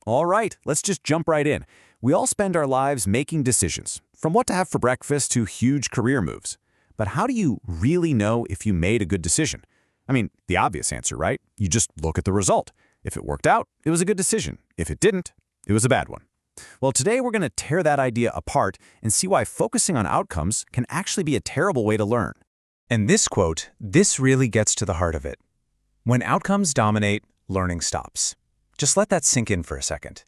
All right, let's just jump right in. We all spend our lives making decisions, from what to have for breakfast to huge career moves. But how do you really know if you made a good decision? I mean, the obvious answer, right? You just look at the result. If it worked out, it was a good decision. If it didn't, it was a bad one. Well, today we're going to tear that idea apart and see why focusing on outcomes can actually be a terrible way to learn. And this quote, this really gets to the heart of it. When outcomes dominate, learning stops. Just let that sink in for a second.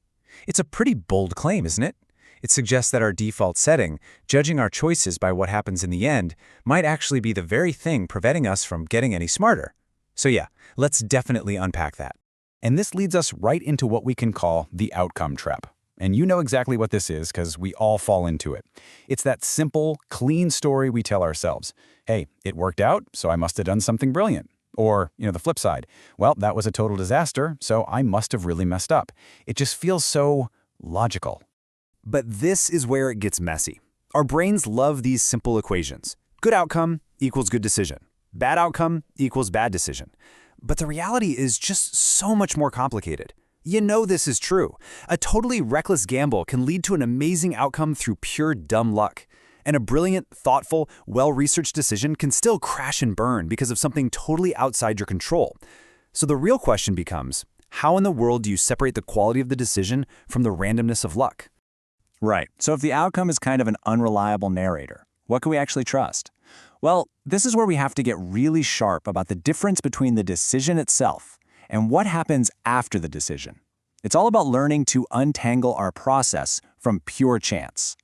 It's a pretty bold claim, isn't it? It suggests that our default setting, judging our choices by what happens in the end, might actually be the very thing preventing us from getting any smarter. So yeah, let's definitely unpack that. And this leads us right into what we can call the outcome trap. And you know exactly what this is because we all fall into it. It's that simple, clean story we tell ourselves. Hey, it worked out, so I must have done something brilliant. Or, the flip side. Well, that was a total disaster, so I must have really messed up. It just feels so logical. But this is where it gets messy. Our brains love these simple equations. Good outcome equals good decision. Bad outcome equals bad decision. But the reality is just so much more complicated. You know this is true. A totally reckless gamble can lead to an amazing outcome through pure dumb luck. And a brilliant, thoughtful, well-researched decision can still crash and burn because of something totally outside your control. So the real question becomes, how in the world do you separate the quality of the decision from the randomness of luck? Right, so if the outcome is kind of an unreliable narrator, what can we actually trust? Well, this is where we have to get really sharp about the difference between the decision itself and what happens after the decision. It's all about learning to untangle our process from pure chance.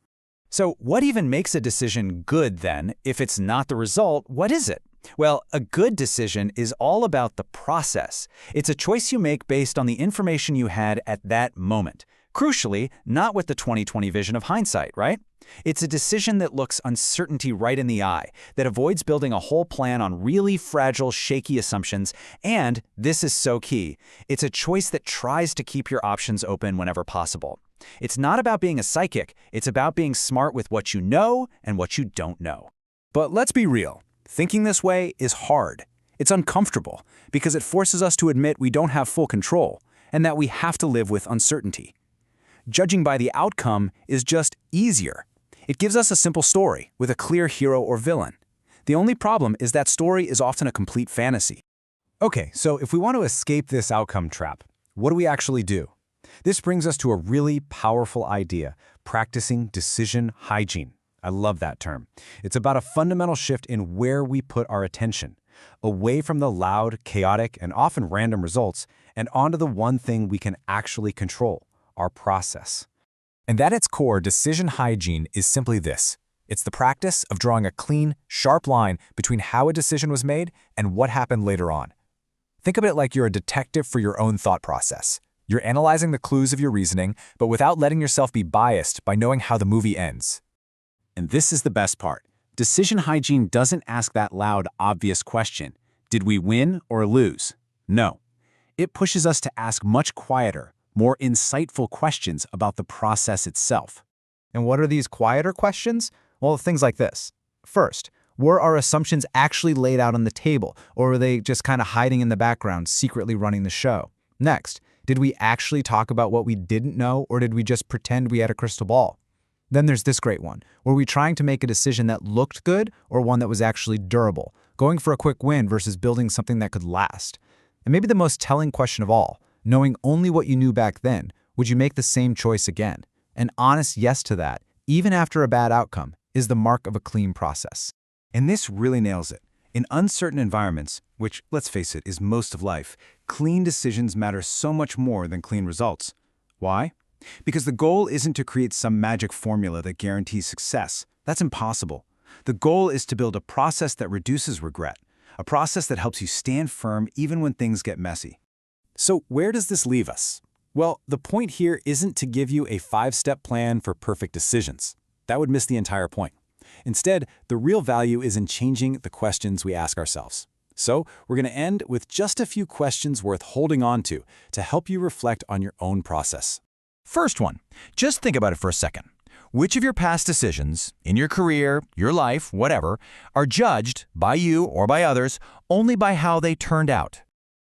So what even makes a decision good then? If it's not the result, what is it? Well, a good decision is all about the process. It's a choice you make based on the information you had at that moment. Crucially, not with the 20/20 vision of hindsight, right? It's a decision that looks uncertainty right in the eye, that avoids building a whole plan on really fragile, shaky assumptions, and, this is so key, it's a choice that tries to keep your options open whenever possible. It's not about being a psychic, it's about being smart with what you know and what you don't know. But let's be real, thinking this way is hard. It's uncomfortable because it forces us to admit we don't have full control and that we have to live with uncertainty. Judging by the outcome is just easier. It gives us a simple story with a clear hero or villain. The only problem is that story is often a complete fantasy. Okay, so if we want to escape this outcome trap, what do we actually do? This brings us to a really powerful idea, practicing decision hygiene. I love that term. It's about a fundamental shift in where we put our attention, away from the loud, chaotic, and often random results, and onto the one thing we can actually control, our process. And at its core, decision hygiene is simply this. It's the practice of drawing a clean, sharp line between how a decision was made and what happened later on. Think of it like you're a detective for your own thought process. You're analyzing the clues of your reasoning, but without letting yourself be biased by knowing how the movie ends. And this is the best part. Decision hygiene doesn't ask that loud, obvious question, did we win or lose? No. It pushes us to ask much quieter, more insightful questions about the process itself. And what are these quieter questions? Well, things like this. First, were our assumptions actually laid out on the table, or were they just kind of hiding in the background, secretly running the show? Next, did we actually talk about what we didn't know, or did we just pretend we had a crystal ball? Then there's this great one. Were we trying to make a decision that looked good or one that was actually durable, going for a quick win versus building something that could last? And maybe the most telling question of all, knowing only what you knew back then, would you make the same choice again? An honest yes to that, even after a bad outcome, is the mark of a clean process. And this really nails it. In uncertain environments, which, let's face it, is most of life, clean decisions matter so much more than clean results. Why? Because the goal isn't to create some magic formula that guarantees success. That's impossible. The goal is to build a process that reduces regret, a process that helps you stand firm even when things get messy. So where does this leave us? Well, the point here isn't to give you a 5-step plan for perfect decisions. That would miss the entire point. Instead, the real value is in changing the questions we ask ourselves. So we're going to end with just a few questions worth holding on to help you reflect on your own process. First one, just think about it for a second. Which of your past decisions, in your career, your life, whatever, are judged by you or by others only by how they turned out?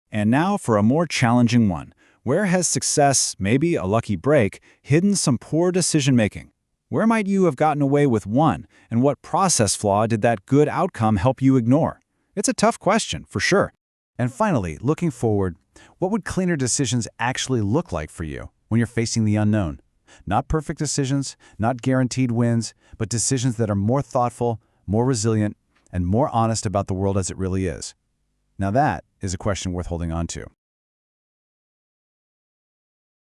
And now for a more challenging one. Where has success, maybe a lucky break, hidden some poor decision-making? Where might you have gotten away with one, and what process flaw did that good outcome help you ignore? It's a tough question, for sure. And finally, looking forward, what would cleaner decisions actually look like for you when you're facing the unknown? Not perfect decisions, not guaranteed wins, but decisions that are more thoughtful, more resilient, and more honest about the world as it really is. Now that is a question worth holding on to.